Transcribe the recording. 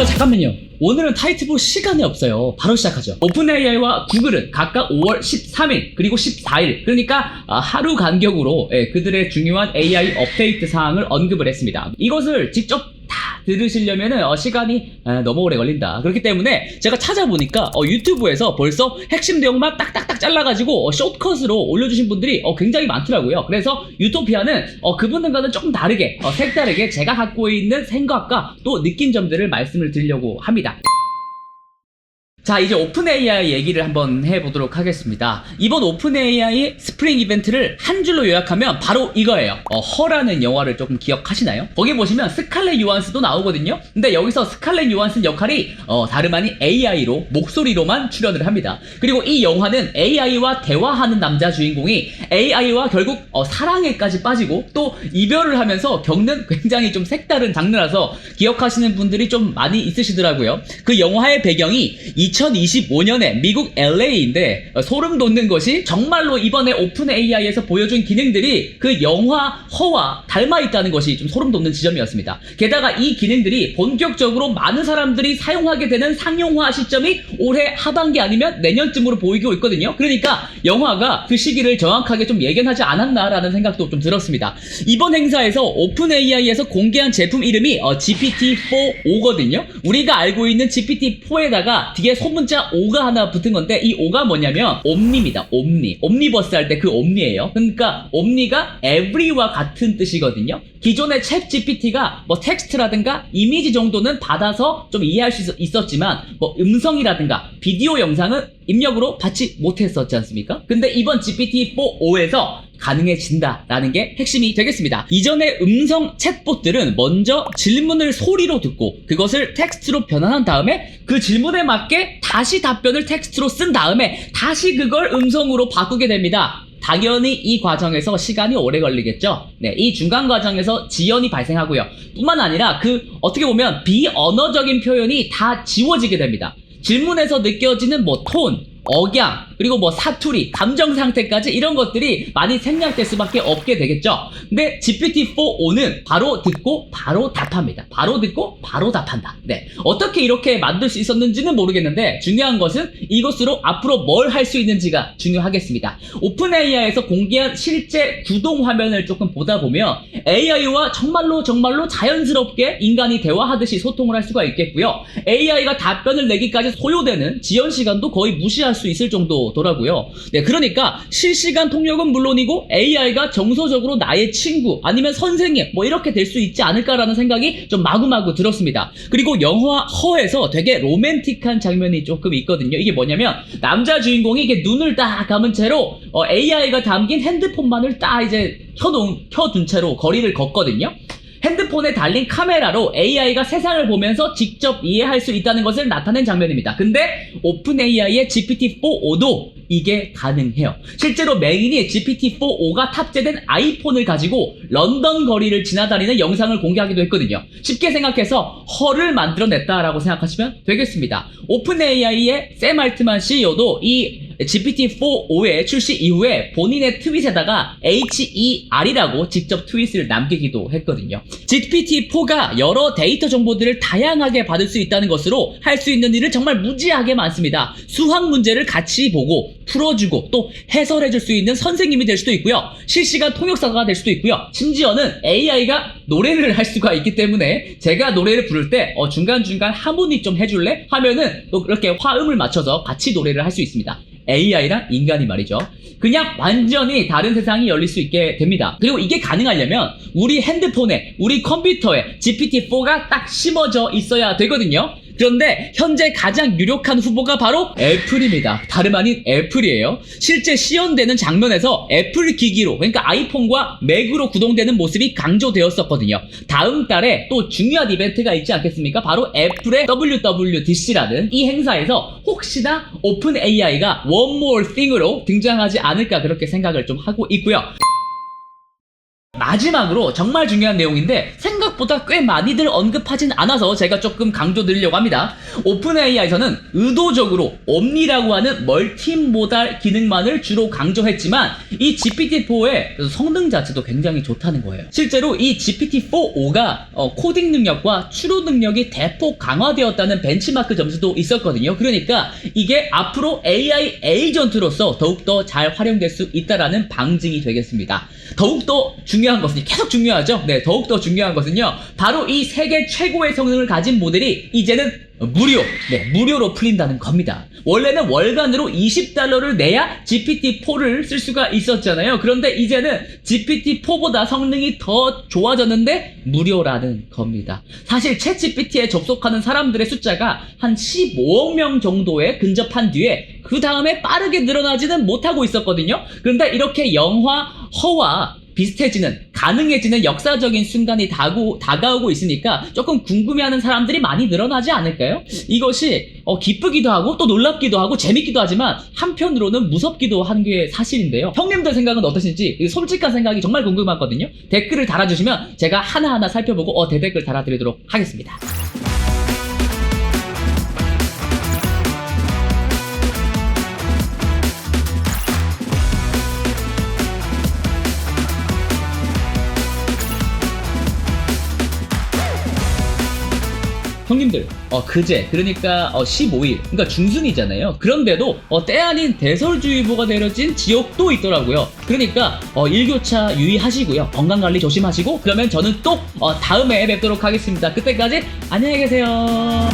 잠깐만요. 오늘은 타이틀볼 시간이 없어요. 바로 시작하죠. 오픈AI와 구글은 각각 5월 13일 그리고 14일 그러니까 하루 간격으로 그들의 중요한 AI 업데이트 사항을 언급을 했습니다. 이것을 직접 다 들으시려면은 시간이 너무 오래 걸린다. 그렇기 때문에 제가 찾아보니까 유튜브에서 벌써 핵심 내용만 딱딱딱 잘라가지고 숏컷으로 올려주신 분들이 굉장히 많더라고요. 그래서 유토피아는 그분들과는 조금 다르게 색다르게 제가 갖고 있는 생각과 또 느낀 점들을 말씀을 드리려고 합니다. 자, 이제 오픈AI 얘기를 한번 해보도록 하겠습니다. 이번 오픈AI 스프링 이벤트를 한 줄로 요약하면 바로 이거예요. 허라는 영화를 조금 기억하시나요? 거기 보시면 스칼렛 요한슨도 나오거든요. 근데 여기서 스칼렛 요한슨 역할이 다름 아닌 AI로 목소리로만 출연을 합니다. 그리고 이 영화는 AI와 대화하는 남자 주인공이 AI와 결국 사랑에까지 빠지고 또 이별을 하면서 겪는 굉장히 좀 색다른 장르라서 기억하시는 분들이 좀 많이 있으시더라고요. 그 영화의 배경이 2025년에 미국 LA인데 소름 돋는 것이 정말로 이번에 오픈AI에서 보여준 기능들이 그 영화 허와 닮아 있다는 것이 좀 소름 돋는 지점이었습니다. 게다가 이 기능들이 본격적으로 많은 사람들이 사용하게 되는 상용화 시점이 올해 하반기 아니면 내년쯤으로 보이고 있거든요. 그러니까 영화가 그 시기를 정확하게 좀 예견하지 않았나라는 생각도 좀 들었습니다. 이번 행사에서 오픈AI에서 공개한 제품 이름이 GPT-4o거든요. 우리가 알고 있는 GPT-4에다가 뒤에 소문자 O가 하나 붙은 건데 이 O가 뭐냐면 옴니입니다. 옴니버스 할 때 그 옴니예요. 그러니까 옴니가 every와 같은 뜻이거든요. 기존의 챗 GPT가 뭐 텍스트라든가 이미지 정도는 받아서 좀 이해할 수 있었지만 뭐 음성이라든가 비디오 영상은 입력으로 받지 못했었지 않습니까? 근데 이번 GPT-4o에서 가능해진다라는 게 핵심이 되겠습니다. 이전의 음성 챗봇들은 먼저 질문을 소리로 듣고 그것을 텍스트로 변환한 다음에 그 질문에 맞게 다시 답변을 텍스트로 쓴 다음에 다시 그걸 음성으로 바꾸게 됩니다. 당연히 이 과정에서 시간이 오래 걸리겠죠. 네, 이 중간 과정에서 지연이 발생하고요. 뿐만 아니라 어떻게 보면 비언어적인 표현이 다 지워지게 됩니다. 질문에서 느껴지는 톤, 억양, 그리고 사투리, 감정 상태까지 이런 것들이 많이 생략될 수밖에 없게 되겠죠. 근데 GPT-4o는 바로 듣고 바로 답합니다. 바로 듣고 바로 답한다. 네, 어떻게 이렇게 만들 수 있었는지는 모르겠는데 중요한 것은 이것으로 앞으로 뭘 할 수 있는지가 중요하겠습니다. 오픈AI에서 공개한 실제 구동 화면을 조금 보다 보면 AI와 정말로 자연스럽게 인간이 대화하듯이 소통을 할 수가 있겠고요. AI가 답변을 내기까지 소요되는 지연 시간도 거의 무시할 수 있을 정도더라고요. 네, 그러니까 실시간 통역은 물론이고 AI가 정서적으로 나의 친구 아니면 선생님 이렇게 될 수 있지 않을까라는 생각이 좀 마구마구 들었습니다. 그리고 영화 허에서 되게 로맨틱한 장면이 조금 있거든요. 이게 뭐냐면 남자 주인공이 이게 눈을 딱 감은 채로 AI가 담긴 핸드폰만을 딱 이제 켜둔 채로 거리를 걷거든요. 핸드폰에 달린 카메라로 AI가 세상을 보면서 직접 이해할 수 있다는 것을 나타낸 장면입니다. 근데 오픈AI의 GPT-4o도 이게 가능해요. 실제로 메인이 GPT-4o가 탑재된 아이폰을 가지고 런던 거리를 지나다니는 영상을 공개하기도 했거든요. 쉽게 생각해서 허를 만들어냈다라고 생각하시면 되겠습니다. 오픈AI의 샘 알트만 CEO도 이 GPT-4o의 출시 이후에 본인의 트윗에다가 HER이라고 직접 트윗을 남기기도 했거든요. GPT-4가 여러 데이터 정보들을 다양하게 받을 수 있다는 것으로 할 수 있는 일은 정말 무지하게 많습니다. 수학 문제를 같이 보고 풀어주고 또 해설해줄 수 있는 선생님이 될 수도 있고요. 실시간 통역사가 될 수도 있고요. 심지어는 AI가 노래를 할 수가 있기 때문에 제가 노래를 부를 때 중간중간 하모니 좀 해줄래? 하면은 또 그렇게 화음을 맞춰서 같이 노래를 할 수 있습니다. AI랑 인간이 말이죠. 그냥 완전히 다른 세상이 열릴 수 있게 됩니다. 그리고 이게 가능하려면 우리 핸드폰에, 우리 컴퓨터에 GPT-4가 딱 심어져 있어야 되거든요. 그런데 현재 가장 유력한 후보가 바로 애플입니다. 다름 아닌 애플이에요. 실제 시연되는 장면에서 애플 기기로, 그러니까 아이폰과 맥으로 구동되는 모습이 강조되었었거든요. 다음 달에 또 중요한 이벤트가 있지 않겠습니까? 바로 애플의 WWDC라는 이 행사에서 혹시나 오픈AI가 One More Thing으로 등장하지 않을까 그렇게 생각을 좀 하고 있고요. 마지막으로 정말 중요한 내용인데 생각보다 꽤 많이들 언급하진 않아서 제가 조금 강조드리려고 합니다. 오픈 AI에서는 의도적으로 옴니라고 하는 멀티모달 기능만을 주로 강조했지만 이 GPT-4의 성능 자체도 굉장히 좋다는 거예요. 실제로 이 GPT-4.5가 코딩 능력과 추론 능력이 대폭 강화되었다는 벤치마크 점수도 있었거든요. 그러니까 이게 앞으로 AI 에이전트로서 더욱더 잘 활용될 수 있다라는 방증이 되겠습니다. 더욱더 중요한 것은, 계속 중요하죠? 네, 더욱더 중요한 것은요, 바로 이 세계 최고의 성능을 가진 모델이 이제는 무료로 풀린다는 겁니다. 원래는 월간으로 $20를 내야 GPT-4를 쓸 수가 있었잖아요. 그런데 이제는 GPT-4보다 성능이 더 좋아졌는데 무료라는 겁니다. 사실 챗GPT에 접속하는 사람들의 숫자가 한 15억 명 정도에 근접한 뒤에 그 다음에 빠르게 늘어나지는 못하고 있었거든요. 그런데 이렇게 영화 허와 비슷해지는, 가능해지는 역사적인 순간이 다가오고 있으니까 조금 궁금해하는 사람들이 많이 늘어나지 않을까요? 이것이 기쁘기도 하고 또 놀랍기도 하고 재밌기도 하지만 한편으로는 무섭기도 한 게 사실인데요. 형님들 생각은 어떠신지 솔직한 생각이 정말 궁금하거든요. 댓글을 달아주시면 제가 하나하나 살펴보고 대댓글 달아드리도록 하겠습니다. 형님들, 그제, 그러니까 15일, 그러니까 중순이잖아요. 그런데도 때 아닌 대설주의보가 내려진 지역도 있더라고요. 그러니까 일교차 유의하시고요, 건강관리 조심하시고, 그러면 저는 또 다음에 뵙도록 하겠습니다. 그때까지 안녕히 계세요.